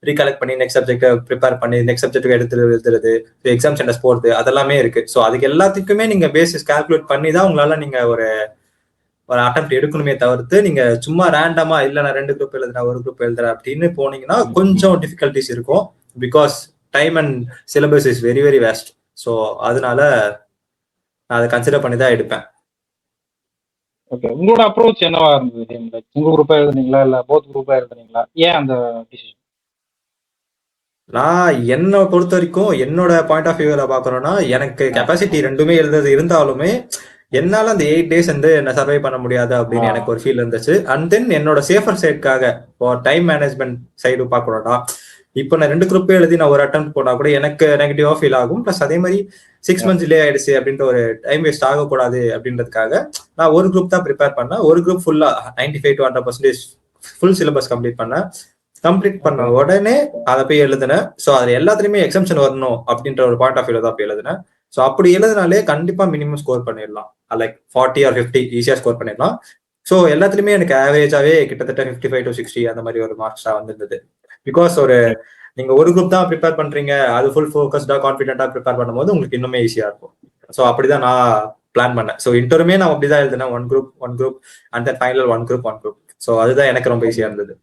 ரீகலெக்ட் பண்ணி நெக்ஸ்ட் சப்ஜெக்ட் ப்ரிப்பேர் பண்ணி நெக்ஸ்ட் சப்ஜெக்ட் எடுத்து எழுதுறது, எக்ஸாம் சென்டர்ஸ் போறது, அதெல்லாமே இருக்கு. ஸோ அதுக்கு எல்லாத்துக்குமே நீங்க பேசிஸ் கால்குலேட் பண்ணி தான் உங்களால நீங்க ஒரு அட்டெம்ப்ட் எடுக்கணுமே தவிர்த்து நீங்க சும்மா ரேண்டமா இல்ல நான் 2 குரூப் எழுதுறேன் ஒரு குரூப் எழுதுறேன் அப்படின்னு போனீங்கன்னா கொஞ்சம் டிஃபிகல்டிஸ் இருக்கும். Because time and syllabus is very very waste. So அதனால நான் அதை கன்சிடர் பண்ணி தான் எடுப்பேன். ஓகே, உங்களோட அப்ரோச் என்னவா இருந்தது? உங்க குரூப்பா எழுதுனீங்களா இல்ல போத் குரூப்பா எழுதுனீங்களா? ஏன் அந்த டிசிஷன்? நான் என்னை பொறுத்த வரைக்கும் என்னோட பாயிண்ட் ஆஃப் வியூல பாக்குறோம்னா எனக்கு கெப்பாசிட்டி ரெண்டுமே எழுதுறது இருந்தாலுமே என்னால அந்த 8 டேஸ் வந்து என்ன சர்வை பண்ண முடியாது அப்படின்னு எனக்கு ஒரு ஃபீல் இருந்துச்சு. அண்ட் தென் என்னோட சேஃபர் சைடுக்காக டைம் மேனேஜ்மெண்ட் சைடு பாக்கணும்டா, இப்போ நான் 2 குரூப்பே எழுதி நான் ஒரு அட்டெம்ப்ட் போனா கூட எனக்கு நெகட்டிவா ஃபீல் ஆகும். பிளஸ் அதே மாதிரி 6 months டிலே ஆயிடுச்சு அப்படின்ற ஒரு டைம் வேஸ்ட் ஆகக்கூடாது அப்படின்றதுக்காக நான் ஒரு குரூப் தான் ப்ரிப்பேர் பண்ணேன். ஒரு குரூப் ஃபுல்லா 95 to 100% ஃபுல் சிலபஸ் கம்ப்ளீட் பண்ணேன். கம்ப்ளீட் பண்ண உடனே அதை போய் எழுதுனேன். ஸோ அது எல்லாத்துலயுமே எக்ஸம்ஷன் வரணும் அப்படின்ற ஒரு பாயிண்ட் ஆஃப் வியூல தான் போய் எழுதுனேன். ஸோ அப்படி எழுதினாலே கண்டிப்பா மினிமம் ஸ்கோர் பண்ணிடலாம், லைக் 40 or 50 ஈஸியா ஸ்கோர் பண்ணிடலாம். ஸோ எல்லாத்துலயுமே எனக்கு ஆவரேஜாவே கிட்டத்தட்ட 55 to 60 அந்த மாதிரி ஒரு மார்க்ஸ் தான் வந்திருந்தது. பிகாஸ் ஒரு நீங்க ஒரு குரூப் தான் ப்ரிப்பேர் பண்றீங்க, அது ஃபுல் ஃபோக்கஸ்டா கான்ஃபிடென்ட்டா ப்ரிப்பேர் பண்ணும்போது உங்களுக்கு இன்னுமே ஈஸியா இருக்கும். ஸோ அப்படிதான் நான் பிளான் பண்ணேன். ஸோ இன்டருமே நான் அப்படிதான் எழுதினேன், one group and then final one group. So அதுதான் எனக்கு ரொம்ப ஈஸியா இருந்தது.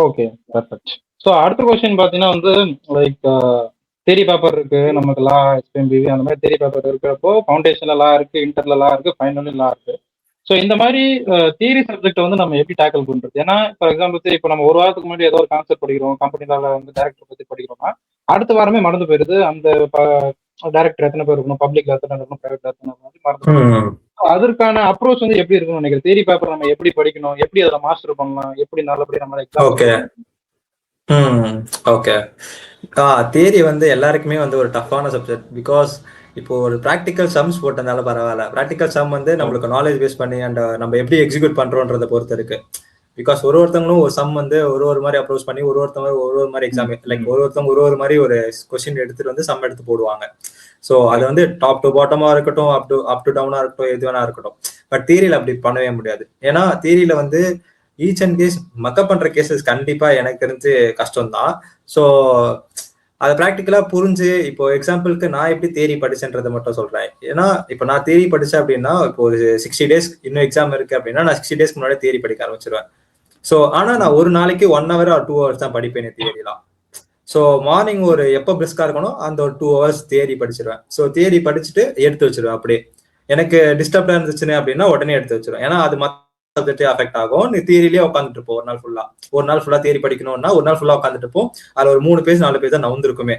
Okay, perfect. ஸோ அடுத்த கொஸ்டின் பார்த்தீங்கன்னா வந்து லைக் தேரி பேப்பர் இருக்கு நமக்கு, லா எஸ்பிஎம்பிவி அந்த மாதிரி தேரி பேப்பர் இருக்கிறப்போ ஃபவுண்டேஷன்ல லா இருக்கு, இன்டர்ல லா இருக்கு, ஃபைனலி லா இருக்கு. ஸோ இந்த மாதிரி தியரி சப்ஜெக்ட் வந்து நம்ம எப்படி டேக்கிள் பண்றது? ஏன்னா ஃபார் எக்ஸாம்பிள் இப்போ நம்ம ஒரு வாரத்துக்கு முன்னாடி ஏதோ ஒரு கான்செப்ட் படிக்கிறோம், கம்பெனில வந்து டேரக்டர் பத்தி படிக்கிறோம்னா அடுத்த வாரமே மறந்து போயிருது. அந்த டேரக்டர் எத்தனை பேர் இருக்கணும், பப்ளிக்ல எத்தனை இருக்கணும், பிரைவேட்ல எத்தனை இருக்கணும் மறந்து. அதற்கான அப்ரோச் வந்து எப்படி இருக்கணும்னு நினைக்கிறேன்? தியரி பேப்பர் நம்ம எப்படி படிக்கணும், எப்படி அதில் மாஸ்டர் பண்ணலாம், எப்படி நல்லபடியா நம்ம எக்ஸாம்? ஓகே, தியரி வந்து எல்லாருக்குமே வந்து ஒரு டஃப்பான சப்ஜெக்ட். பிகாஸ் இப்போ ஒரு ப்ராக்டிக்கல் சம்ஸ் போட்டதுனால பரவாயில்ல, ப்ராக்டிக்கல் சம் வந்து நம்மளுக்கு நாலேஜ் பேஸ் பண்ணி அண்ட் நம்ம எப்படி எக்ஸிக்யூட் பண்றோன்றதை பொறுத்து இருக்கு. பிகாஸ் ஒருத்தவங்களும் ஒரு சம் வந்து ஒரு மாதிரி அப்ரோச் பண்ணி ஒருத்தவங்க ஒரு மாதிரி எக்ஸாம், லைக் ஒருத்தவங்க ஒரு மாதிரி ஒரு கொஸ்டின் எடுத்துட்டு வந்து சம் எடுத்து போடுவாங்க. ஸோ அது வந்து டாப் டு பாட்டமா இருக்கட்டும், அப் டு டவுனா இருக்கட்டும், எது வேணா இருக்கட்டும். பட் தியரியில அப்படி பண்ணவே முடியாது. ஏன்னா தியரியில வந்து ஈச் அண்ட் கேஸ் மக்கப் பண்ற கேசஸ் கண்டிப்பா எனக்கு தெரிஞ்சு கஷ்டம் தான். ஸோ அதை ப்ராக்டிக்கலா புரிஞ்சு, இப்போ எக்ஸாம்பிளுக்கு நான் எப்படி தியரி படிச்சேன்றதை மட்டும் சொல்றேன். ஏன்னா இப்போ நான் தியரி படிச்சேன் அப்படின்னா இப்போ ஒரு 60 days இன்னும் எக்ஸாம் இருக்கு அப்படின்னா நான் 60 days முன்னாடி தியரி படிக்க ஆரம்பிச்சிருவேன். ஸோ ஆனா நான் ஒரு நாளைக்கு 1 hour or 2 hours தான் படிப்பேன் தியரிலாம். ஸோ மார்னிங் ஒரு எப்போ பிரிஸ்கா இருக்கணும் அந்த ஒரு 2 hours தியரி படிச்சிருவேன். ஸோ தியரி படிச்சுட்டு எடுத்து வச்சிருவேன். அப்படியே எனக்கு டிஸ்டர்ப்டா இருந்துச்சுன்னு அப்படின்னா உடனே எடுத்து வச்சிருவேன். ஏன்னா அது சப்ஜெக்டே அஃபெக்ட் ஆகும். நீ தியரிலேயே உட்காந்துட்டு இருப்போம் ஒரு நாள் ஃபுல்லா தியரி படிக்கணும்னா ஒரு நாள் ஃபுல்லா உட்காந்துட்டு இருப்போம். அதுல ஒரு 3 பேஜ் 4 பேஜ் தான் நவுந்திருக்குமே.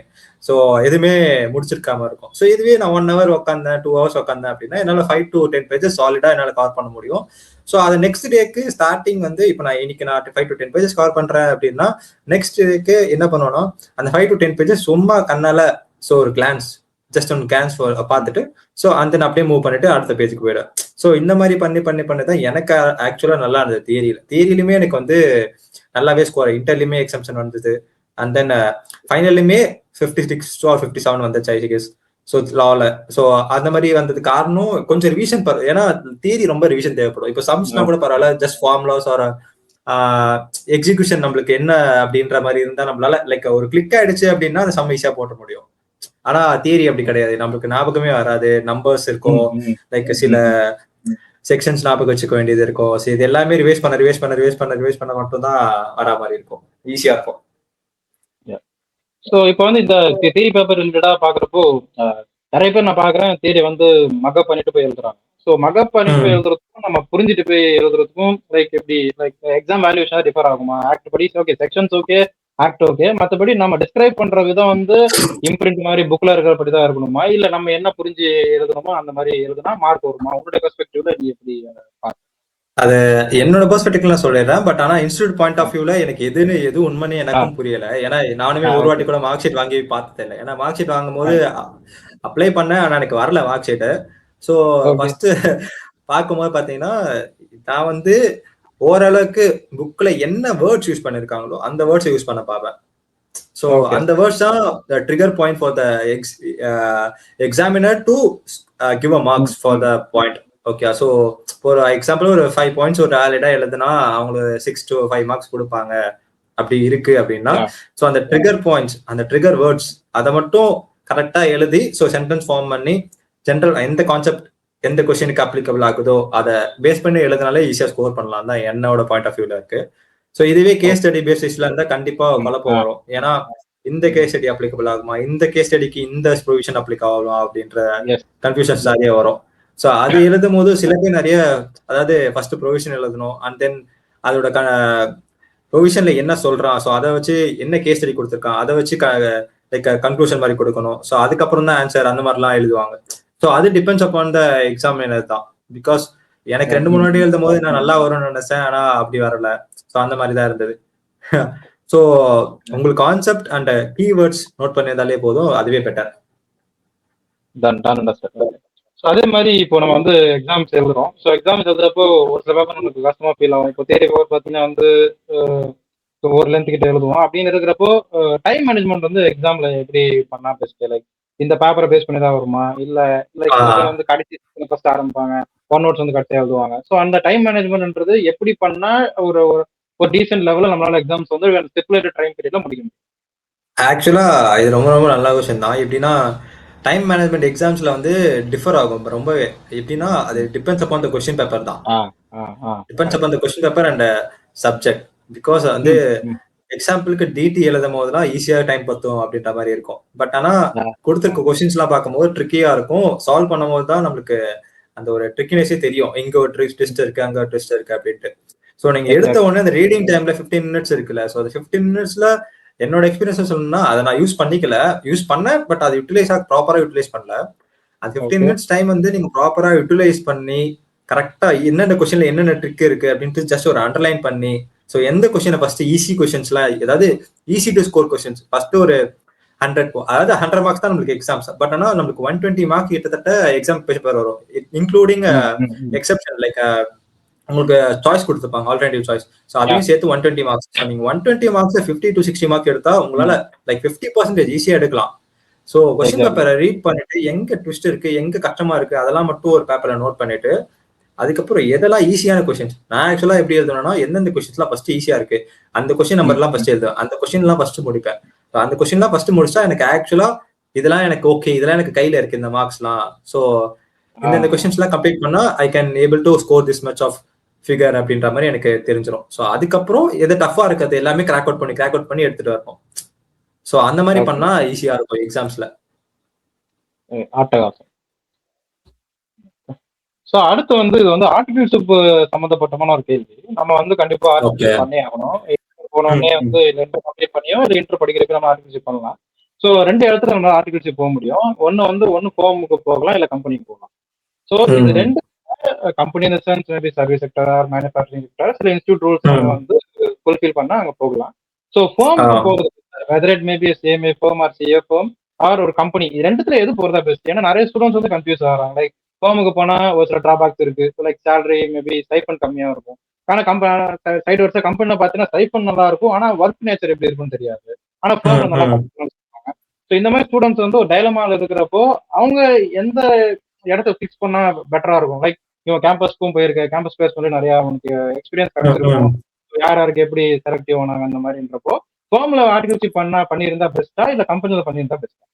ஸோ எதுவுமே முடிச்சிருக்காம இருக்கும். ஸோ இதுவே நான் 1 hour உட்காந்தேன் 2 hours உட்காந்தேன் அப்படின்னா என்னால 5 to 10 pages சாலிடா என்னால கவர் பண்ண முடியும். ஸோ அது நெக்ஸ்ட் டேக்கு ஸ்டார்டிங் வந்து இப்போ நான் இன்னைக்கு நான் 5 to 10 pages கவர் பண்றேன் அப்படின்னா நெக்ஸ்ட் டேக்கு என்ன பண்ணுவேன்னா அந்த 5 to 10 pages சும்மா கண்ணால ஸோ ஒரு கிளான்ஸ் ஜஸ்ட் ஒன் கேன்ஸ் பார்த்துட்டு ஸோ அந்த அப்படியே மூவ் பண்ணிட்டு அடுத்த பேஜுக்கு போயிடும். ஸோ இந்த மாதிரி பண்ணி தான் எனக்கு ஆக்சுவலா நல்லா இருந்தது. தியரியிலுமே எனக்கு வந்து நல்லாவே ஸ்கோர், இன்டர்லையுமே எக்ஸம்ஷன் வந்தது, அண்ட் தென் ஃபைனல்லுமே 56 or 57 வந்துச்சு ஐடிகேஸ். ஸோ லால ஸோ அந்த மாதிரி வந்தது காரணம் கொஞ்சம் ரிவிஷன், ஏன்னா தியரி ரொம்ப ரிவிஷன் தேவைப்படும். இப்போ சம்ஸ்னா கூட பரவாயில்ல, ஜஸ்ட் ஃபார்முலாஸ் ஆர் எக்ஸிகியூஷன் நம்மளுக்கு என்ன அப்படின்ற மாதிரி இருந்தா நம்மளால லைக் ஒரு கிளிக் ஆயிடுச்சு அப்படின்னா அந்த சம் ஈஸியா போட்ட முடியும். ஆனா தியரி அப்படி கிடையாது, நம்மளுக்கு ஞாபகமே வராது, நம்பர்ஸ் இருக்கும், லைக் சில செக்ஷன்ஸ் ஞாபகம் வச்சுக்க வேண்டியது இருக்கும். ஸோ இது எல்லாமே ரிவைஸ் பண்ண மட்டும் தான் வரா மாதிரி இருக்கும், ஈஸியா இருக்கும். ஸோ இப்போ வந்து இந்த தியரி பேப்பர் ரிலேட்டடா பாக்குறப்போ நிறைய பேர் நான் பாக்குறேன் தியரி வந்து மக்கப் பண்ணிட்டு போய் எழுதுறாங்க. ஸோ மக்கப் பண்ணிட்டு போய் எழுதுறதுக்கும் நம்ம புரிஞ்சுட்டு போய் எழுதுறதுக்கும் லைக் எப்படி லைக் எக்ஸாம் வேல்யூஷனா டிஃபர் ஆகுமா? ஆக்ட் படி okay, sections okay, act okay, மற்றபடி நம்ம டிஸ்கிரைப் பண்ற விதம் வந்து இம்ப்ரிண்ட் மாதிரி புக்ல இருக்கிறபடி தான் இருக்கணுமா, இல்ல நம்ம என்ன புரிஞ்சு எழுதணுமோ அந்த மாதிரி எழுதுனா மார்க் வருமா? உங்களோட பெர்ஸ்பெக்டிவ்ல நீ எப்படி பாக்குற? அது என்னோட பெர்ஸ்பெக்டிவ்ல சொல்லிடுறேன், பட் ஆனா இன்ஸ்டியூட் பாயிண்ட் ஆஃப் வியூல எனக்கு எது உண்மைன்னு எனக்கும் புரியல. ஏன்னா நானுமே ஒரு வாட்டி கூட மார்க் ஷீட் வாங்கி பார்த்தது இல்லை. ஏன்னா மார்க் ஷீட் வாங்கும் போது அப்ளை பண்ணேன், ஆனா எனக்கு வரல மார்க் ஷீட். ஸோ ஃபர்ஸ்ட் பார்க்கும்போது பாத்தீங்கன்னா நான் வந்து ஓரளவுக்கு புக்ல என்ன வேர்ட்ஸ் யூஸ் பண்ணிருக்காங்களோ அந்த வேர்ட்ஸ் யூஸ் பண்ண பார்ப்பேன். ஸோ அந்த வேர்ட்ஸ் தான் trigger point for the examiner to give a marks for the point. Okay, so ஒரு எக்ஸாம்பிள் ஒரு 5 பாயிண்ட்ஸ் ஒரு வேலிடா எழுதுனா அவங்களுக்கு 6 to 5 மார்க்ஸ் கொடுப்பாங்க அப்படி இருக்கு அப்படின்னா, ஸோ அந்த ட்ரிகர் பாயிண்ட்ஸ், அந்த ட்ரிகர் வேர்ட்ஸ் அதை மட்டும் கரெக்டா எழுதி ஸோ சென்டென்ஸ் ஃபார்ம் பண்ணி ஜென்ரல் எந்த கான்செப்ட் எந்த கொஸ்டினுக்கு அப்ளிகபிள் ஆகுதோ அதை பேஸ் பண்ணி எழுதினாலே ஈஸியா ஸ்கோர் பண்ணலாம் தான் என்னோட பாயிண்ட் ஆஃப் வியூல இருக்கு. ஸோ இதுவே கேஸ் ஸ்டடி பேசிஸ்ல இருந்தா கண்டிப்பா குழப்பம் வரும். ஏன்னா இந்த கேஸ் ஸ்டடி அப்ளிகபிள் ஆகுமா, இந்த கேஸ் ஸ்டடிக்கு இந்த ப்ரொவிஷன் அப்ளிக் ஆகுமா அப்படின்ற கன்ஃபியூஷன்ஸ் நிறைய வரும். ஸோ அது எழுதும் போது சில பேர் நிறைய, அதாவது ஃபர்ஸ்ட் ப்ரொவிஷன் எழுதணும், அண்ட் தென் அதோட ப்ரொவிஷன்ல என்ன சொல்றான், ஸோ அதை வச்சு என்ன கேஸ் ஸ்டடி கொடுத்துருக்கான் அதை வச்சு லைக் கன்க்ளூஷன் மாதிரி கொடுக்கணும். ஸோ அதுக்கப்புறம் தான் ஆன்சர் அந்த மாதிரிலாம் எழுதுவாங்க. ஸோ அது டிபெண்ட்ஸ் அப்பான் த எக்ஸாமினர் தான். பிகாஸ் எனக்கு 2-3 வாட்டி எழுதும் போது நான் நல்லா வரும்னு நினைச்சேன், ஆனா அப்படி வரல. ஸோ அந்த மாதிரி தான் இருந்தது. ஸோ உங்களுக்கு கான்செப்ட் அண்ட் கீவேர்ட்ஸ் நோட் பண்ணியிருந்தாலே போதும், அதுவே பெட்டர். ஸோ அதே மாதிரி இப்போ நம்ம வந்து எக்ஸாம்ஸ் எழுதுறோம். ஸோ எக்ஸாம்ஸ் எழுதுறப்போ ஒரு சில பேப்பர் நமக்கு கஷ்டமா ஃபீல் ஆகும். இப்போ தேரி பேப்பர் பார்த்தீங்கன்னா வந்து ஒரு லென்த் கிட்ட எழுதுவோம். அப்படின்னு இருக்கிறப்போ டைம் மேனேஜ்மெண்ட் வந்து எக்ஸாம்ல எப்படி பண்ணா பெஸ்ட்? லைக் இந்த பேப்பரை பேஸ் பண்ணி தான் வருமா, இல்ல லைக் வந்து கடைசி ஃபர்ஸ்ட் ஆரம்பிப்பாங்க, ஒன் நோட்ஸ் வந்து கடைசியாக எழுதுவாங்க. ஸோ அந்த டைம் மேனேஜ்மெண்ட்ன்றது எப்படி பண்ணா ஒரு ஒரு டீசென்ட் லெவலில் நம்மளால எக்ஸாம்ஸ் வந்து ஸ்டிப்புலேட்டட் டைம் பீரியட்ல முடிக்க முடியும்? ஆக்சுவலா இது ரொம்ப ரொம்ப நல்ல விஷயம் தான். எப்படின்னா டைம் மேனேஜ்மெண்ட் எக்ஸாம்ஸ்ல வந்து டிஃபர் ஆகும் ரொம்ப. எப்படின்னா அது depends upon the question paper தான். Depends upon the question paper and subject. Because வந்து எக்ஸாம்பிளுக்கு டிடி எழுதும் போதுலாம் ஈஸியா டைம் பத்தும் அப்படின்ற மாதிரி இருக்கும். பட் ஆனா கொடுத்துருக்க கொஸ்டின்ஸ் எல்லாம் பார்க்கும்போது ட்ரிக்கியா இருக்கும். சால்வ் பண்ணும் போது தான் நம்மளுக்கு அந்த ஒரு ட்ரிக்கினஸே தெரியும், இங்க ஒரு ட்விஸ்ட் இருக்கு, அங்க ஒரு ட்விஸ்ட் இருக்கு அப்படின்ட்டு. ஸோ நீங்க எடுத்த உடனே அந்த ரீடிங் டைம்ல 15 minutes இருக்குல்ல, ஸோ அந்த 15 minutesல என்னோட எக்ஸ்பீரியன்ஸ் சொல்லணும்னா அதை நான் யூஸ் பண்ணேன், பட் அதை ப்ராப்பரா யூட்டிலைஸ் பண்ணல. அந்த 15 minutes டைம் வந்து நீங்க ப்ராப்பரா யூட்டிலைஸ் பண்ணி கரெக்டா என்னென்ன கொஸ்டின்ல என்னென்ன ட்ரிக் இருக்கு அப்படின்ட்டு ஜஸ்ட் ஒரு அண்டர்லைன் பண்ணி, ஸோ எந்த கொஸ்டினை ஃபர்ஸ்ட் ஈஸி கொஸ்டின்ஸ்லாம், ஏதாவது easy to score questions first ஒரு 100, அதாவது 100 மார்க்ஸ் தான் நம்மளுக்கு எக்ஸாம்ஸ். பட் ஆனா நம்மளுக்கு 120 மார்க் கிட்டத்தட்ட எக்ஸாம் பேப்பர் வரும், இன்க்ளூடிங் எக்ஸெப்ஷன் லைக் உங்களுக்கு சாய்ஸ் கொடுத்துருப்பாங்க, ஆல்டர்னேட்டிவ் சாய்ஸ். ஸோ அதையும் சேர்த்து 120 மார்க்ஸ். நீங்க 120 மார்க்ஸ் 50 to 60 மார்க் எடுத்தா உங்களால லைக் 50% ஈஸியா எடுக்கலாம். ஸோ கொஸ்டின் பேப்பரை ரீட் பண்ணிட்டு எங்க ட்விஸ்ட் இருக்கு, எங்க கஷ்டமா இருக்கு, அதெல்லாம் மட்டும் ஒரு பேப்பர்ல நோட் பண்ணிட்டு அதுக்கப்புறம் எதெல்லாம் ஈஸியான கொஸ்டின்ஸ், நான் ஆக்சுவலா எப்படி எழுதணும்னா எந்தெந்த கொஸ்டின்ஸ்லாம் ஃபர்ஸ்ட் ஈஸியா இருக்கு அந்த கொஸ்டின் நம்பர்லாம் ஃபர்ஸ்ட் எழுதுவேன், அந்த கொஸ்டின் எல்லாம் ஃபர்ஸ்ட் முடிப்பேன். அந்த கொஸ்டின்லாம் ஃபர்ஸ்ட் முடிச்சா எனக்கு ஆக்சுவலா இதெல்லாம் எனக்கு ஓகே, இதெல்லாம் எனக்கு கையில இருக்கு இந்த மார்க்ஸ்லாம். ஸோ இந்த கொஸ்டின்ஸ் எல்லாம் கம்ப்ளீட் பண்ணா I can able to score this much of figure அப்படின்ற மாதிரி எனக்கு தெரிஞ்சிடும். ஸோ அதுக்கப்புறம் எது டஃபா இருக்கிறது எல்லாமே கிராக் அவுட் பண்ணி எடுத்துட்டு வரணும். ஸோ அந்த மாதிரி பண்ணா ஈஸியா இருக்கும் எக்ஸாம்ஸ்ல. ஸோ அடுத்து வந்து இது வந்து ஆர்டிகிள்ஷிப் சம்மந்தப்பட்டமான ஒரு கேள்வி. நம்ம வந்து கண்டிப்பா ஆர்டிகிள்ஷிப் பண்ணே ஆகணும். போனோடனே வந்து இன்டர் கம்ப்ளீட் பண்ணியோ இல்லை இன்டர் படிக்கிறதுக்கு நம்ம ஆர்டிகிள்ஷிப் பண்ணலாம். ஸோ 2 இடத்துல நம்ம ஆர்டிகிள்ஷிப் போக முடியும். ஒன்று ஃபார்முக்கு போகலாம், இல்லை கம்பெனிக்கு போகலாம். ஸோ இது 2 கம்பெனி இந்த sense maybe service sector or manufacturing sector, சில இன்ஸ்டியூட் ரூல்ஸ் நம்ம வந்து ஃபுல்ஃபில் பண்ணா அங்கே போகலாம். ஸோ ஃபார்முக்கு போகிறது whether it maybe CMA firm or CA firm or ஒரு கம்பெனி, ரெண்டுத்துல எது போறதா பெஸ்ட்? ஏன்னா நிறைய ஸ்டூடெண்ட்ஸ் வந்து கன்ஃபியூஸ் ஆகிறாங்க. லைக் ஃபேமுக்கு போனா ஒரு சில டிராபேக்ஸ் இருக்கு. லைக் சேலரி மேபி ஸ்டைபண்ட் கம்மியா இருக்கும். ஆனா சைடு வருஷம் கம்பெனில பாத்தீங்கன்னா ஸ்டைபண்ட் நல்லா இருக்கும், ஆனா ஒர்க் நேச்சர் எப்படி இருக்கும்னு தெரியாது. ஆனா ஃபேம்ல நல்லா பார்த்துப்பாங்க. ஸோ இந்த மாதிரி ஸ்டூடெண்ட்ஸ் வந்து ஒரு டைலமால இருக்கிறப்போ அவங்க எந்த இடத்த ஃபிக்ஸ் பண்ணா பெட்டரா இருக்கும்? லைக் இவன் கேம்பஸ்க்கும் போயிருக்க, கேம்பஸ் பிளேஸ் சொல்லி நிறைய அவனுக்கு எக்ஸ்பீரியன்ஸ் கிடைச்சிருக்கும், யார் யாருக்கு எப்படி செலக்டிவ் ஆனாங்க அந்த மாதிரின்றப்போ ஃபேம்ல ஆர்டிகல்சி பண்ணியிருந்தா பெஸ்டா இல்ல கம்பெனில பண்ணியிருந்தா பெஸ்டா?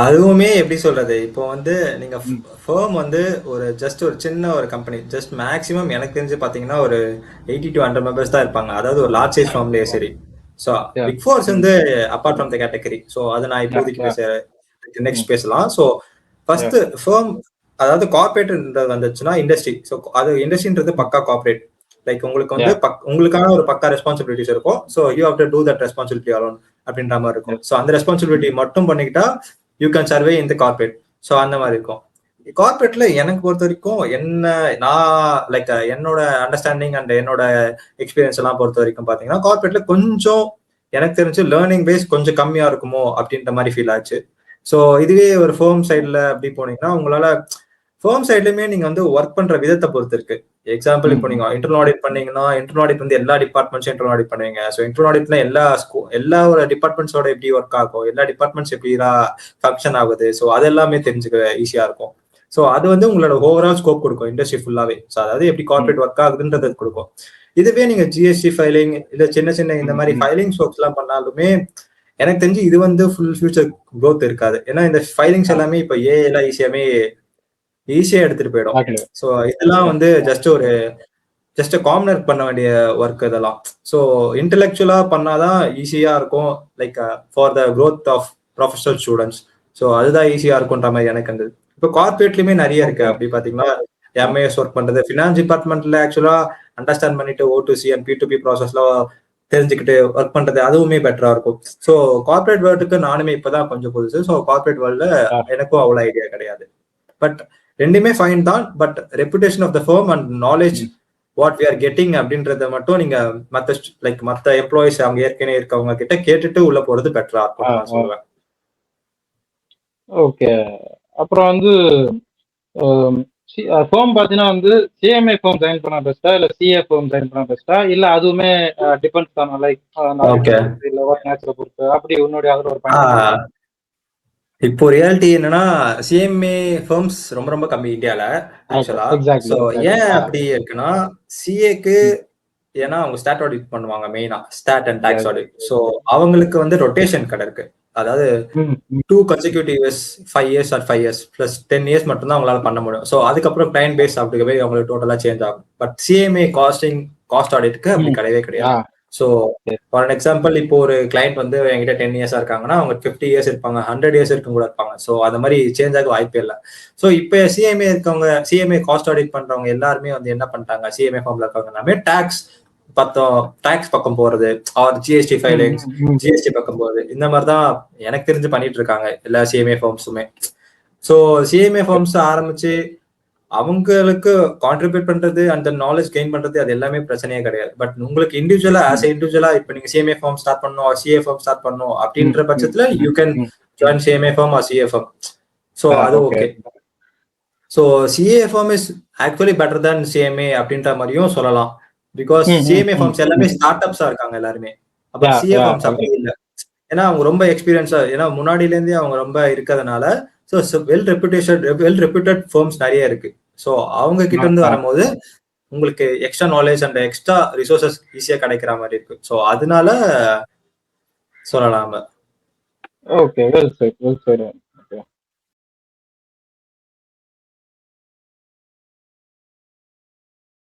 அதுவுமே எப்படி சொல்றது, இப்போ வந்து நீங்க ஃபேம் வந்து ஒரு ஜஸ்ட் ஒரு சின்ன ஒரு கம்பெனி, ஜஸ்ட் மேக்ஸிமம் எனக்கு தெரிஞ்சு பாத்தீங்கன்னா ஒரு 80 to 100 மெம்பர்ஸ் தான் இருப்பாங்க, அதாவது ஒரு லார்ஜ் சைஸ் ஃபேம்லயே சரி. ஸோ பிக் ஃபோர்ஸ் வந்து apart from the category. So அதை நான் இப்போதைக்கு நெக்ஸ்ட் பேசலாம். ஸோ ஃபர்ஸ்ட் ஃபேம், அதாவது கார்பரேட்ன்றது வந்துச்சுன்னா இண்டஸ்ட்ரி. ஸோ அது இண்டஸ்ட்ரின்றது பக்கா கார்பரேட். லைக் உங்களுக்கு வந்து உங்களுக்கான ஒரு பக்கா ரெஸ்பான்சிபிலிட்டிஸ் இருக்கும். So you have to do that responsibility alone அப்படின்ற மாதிரி இருக்கும். ஸோ அந்த ரெஸ்பான்சிபிலிட்டி மட்டும் பண்ணிக்கிட்டா யூ கேன் சர்வே இந்த கார்பரேட். ஸோ அந்த மாதிரி இருக்கும். கார்பரேட்ல எனக்கு பொறுத்த வரைக்கும் என்ன, நான் லைக் என்னோட அண்டர்ஸ்டாண்டிங் அண்ட் என்னோட எக்ஸ்பீரியன்ஸ் எல்லாம் பொறுத்த வரைக்கும் பாத்தீங்கன்னா கார்பரேட்ல கொஞ்சம் எனக்கு தெரிஞ்சு லேர்னிங் பேஸ் கொஞ்சம் கம்மியா இருக்குமோ அப்படின்ற மாதிரி ஃபீல் ஆச்சு. ஸோ இதுவே ஒரு ஃபேம் சைட்ல அப்படி போனீங்கன்னா உங்களால ஃபேம் சைட்லயுமே நீங்க வந்து ஒர்க் பண்ற விதத்தை பொறுத்து இருக்கு. எக்ஸாம்பிள் இப்போ நீங்க இன்டர்னல் ஆடிட் பண்ணீங்கன்னா இன்டர்னல் ஆடிட் வந்து எல்லா டிபார்ட்மெண்ட்ஸும் இன்டர்னல் ஆடிட் பண்ணுவீங்க. ஸோ இன்டர்னல் ஆடிட்ல எல்லா ஒரு டிபார்ட்மெண்ட்ஸோட எப்படி ஒர்க் ஆகும், எல்லா டிபார்ட்மெண்ட்ஸ் எப்படி ஃபங்க்ஷன் ஆகுது, ஸோ அது எல்லாமே தெரிஞ்சுக்க ஈஸியா இருக்கும். ஸோ அது வந்து உங்களோட ஓவரால் ஸ்கோப் கொடுக்கும் இண்டஸ்ட்ரி ஃபுல்லாவே. ஸோ அதாவது எப்படி கார்பரேட் ஒர்க் ஆகுதுன்றது கொடுக்கும். இதுவே நீங்க ஜிஎஸ்டி ஃபைலிங் இல்ல சின்ன சின்ன இந்த மாதிரி ஃபைலிங் ஒர்க்ஸ் எல்லாம் பண்ணாலுமே எனக்கு தெரிஞ்சு இது வந்து ஃபுல் ஃபியூச்சர் க்ரோத் இருக்காது. ஏன்னா இந்த ஃபைலிங்ஸ் எல்லாமே இப்போ ஏஐலாம் ஈஸியா எடுத்துட்டு போயிடும். ஸோ இதெல்லாம் வந்து ஜஸ்ட் காமனர் பண்ண வேண்டிய ஒர்க் இதெல்லாம். ஸோ இன்டெலெக்சுவலா பண்ணாதான் ஈஸியா இருக்கும், like for the growth of professional students. So அதுதான் ஈஸியா இருக்கும்ன்ற மாதிரி எனக்கு இருந்தது. இப்போ கார்பரேட்லயுமே நிறைய இருக்கு. அப்படி பாத்தீங்கன்னா எம்ஐஎஸ் ஒர்க் பண்றது, ஃபினான்ஸ் டிபார்ட்மெண்ட்ல ஆக்சுவலா அண்டர்ஸ்டாண்ட் பண்ணிட்டு O2C அண்ட் P2P ப்ராசஸ்ல தெரிஞ்சுக்கிட்டு ஒர்க் பண்றது அதுவுமே பெட்டரா இருக்கும். ஸோ கார்பரேட் வேர்ல்டுக்கு நானுமே இப்பதான் கொஞ்சம் புதுசு. ஸோ கார்பரேட் வேர்ல்ட்ல எனக்கும் அவ்வளவு ஐடியா கிடையாது. பட் ரெண்டுமே ஃபைன் தான். But reputation of the firm and knowledge what we are getting அப்படின்றத மட்டும் நீங்க மத்த எம்ப்ளாயிஸ் அவங்க ஏற்கனவே இருக்கவங்க கிட்ட கேட்டுட்டு உள்ள போறது பெட்டரா இருக்கும் நான் சொல்லுவேன். ஓகே. அப்புறம் வந்து ஃபேம் பாத்தீங்கன்னா வந்து சிஎம்ஏ ஃபேம் ஜாயின் பண்ணா பெஸ்டா இல்ல சிஏ ஃபேம் ஜாயின் பண்ணா பெஸ்டா இல்ல அதுவுமே டிபெண்ட்ஸ் தானே, லைக் இல்ல ஒர்க் நேச்சரை பொறுத்து அப்படி உன்னுடைய அதுல ஒரு பாயிண்ட்? இப்போ ரியாலிட்டி என்னன்னா சிஎம்ஏ ஃபர்ம்ஸ் ரொம்ப ரொம்ப கம்மி இந்தியால ஆக்சுவலா. ஸோ ஏன் அப்படி இருக்குன்னா சிஏக்கு ஏன்னா அவங்க ஸ்டாட் ஆடிட் பண்ணுவாங்க, மெயினா stat and tax audit. So அவங்களுக்கு வந்து ரொட்டேஷன் கடை இருக்கு. அதாவது 2 consecutive years, 5 years or 5 years plus 10 years மட்டும் தான் அவங்களால பண்ண முடியும். ஸோ அதுக்கப்புறம் கிளைண்ட் பேஸ் அப்படிங்கவே அவங்களுக்கு டோட்டலா சேஞ்ச் ஆகும். பட் சிஎம்ஏ காஸ்ட் ஆடிட்க்கு அப்படி கிடையவே கிடையாது. ஸோ ஃபார் எக்ஸாம்பிள் இப்போ ஒரு கிளைண்ட் வந்து என்கிட்ட 10 years இருக்காங்கன்னா அவங்க 50 years இருப்பாங்க, 100 years இருக்கும் கூட இருப்பாங்க. ஸோ அந்த மாதிரி சேஞ்ச் ஆக வாய்ப்பே இல்லை. ஸோ இப்போ சிஎம்ஏ காஸ்ட் ஆடிட் பண்றவங்க எல்லாருமே வந்து என்ன பண்ணிட்டாங்க, சிஎம்ஏ ஃபார்ம்ல இருக்கவங்க எல்லாமே டாக்ஸ் பக்கம் போறது ஆர் ஜிஎஸ்டி ஃபைலிங்ஸ், ஜிஎஸ்டி பக்கம் போறது, இந்த மாதிரிதான் எனக்கு தெரிஞ்சு பண்ணிட்டு இருக்காங்க எல்லா சிஎம்ஏ ஃபார்ம்ஸுமே. ஸோ சிஎம்ஏ ஃபார்ம்ஸ் ஆரம்பிச்சு அவங்களுக்கு கான்ட்ரிபியூட் பண்றது அந்த நாலேஜ் கெயின் பண்றது அது எல்லாமே பிரச்சனையே கிடையாது. பட் உங்களுக்கு இண்டிவிஜுவலா இப்ப நீங்க சிஎம்ஏ ஃபார்ம் ஸ்டார்ட் பண்ணணும், சிஏ ஃபார்ம் ஸ்டார்ட் பண்ணணும் அப்படின்ற பட்சத்துல you can join CMA firm or CA firm. So அது okay. So CA firm is actually better than CMA அப்படின்ற மாதிரியும் சொல்லலாம். பிகாஸ் சிஎம்ஏ ஃபார்ம்ஸ் எல்லாமே ஸ்டார்ட் அப்ஸா இருக்காங்க எல்லாருமே. அப்ப சிஏ ஃபார்ம்ஸ் அப்படி இல்லை. ஏன்னா அவங்க ரொம்ப எக்ஸ்பீரியன்ஸா, ஏன்னா முன்னாடில இருந்தே அவங்க ரொம்ப இருக்கிறதுனால ஸோ வெல் ரெப்யூட்டட் ஃபார்ம்ஸ் நிறைய இருக்கு. ஸோ அவங்க கிட்ட இருந்து வரும்போது உங்களுக்கு extra knowledge and extra resources ஈஸியா கிடைக்கிற மாதிரி இருக்கு. ஸோ அதனால சொல்லலாம். Okay, well side.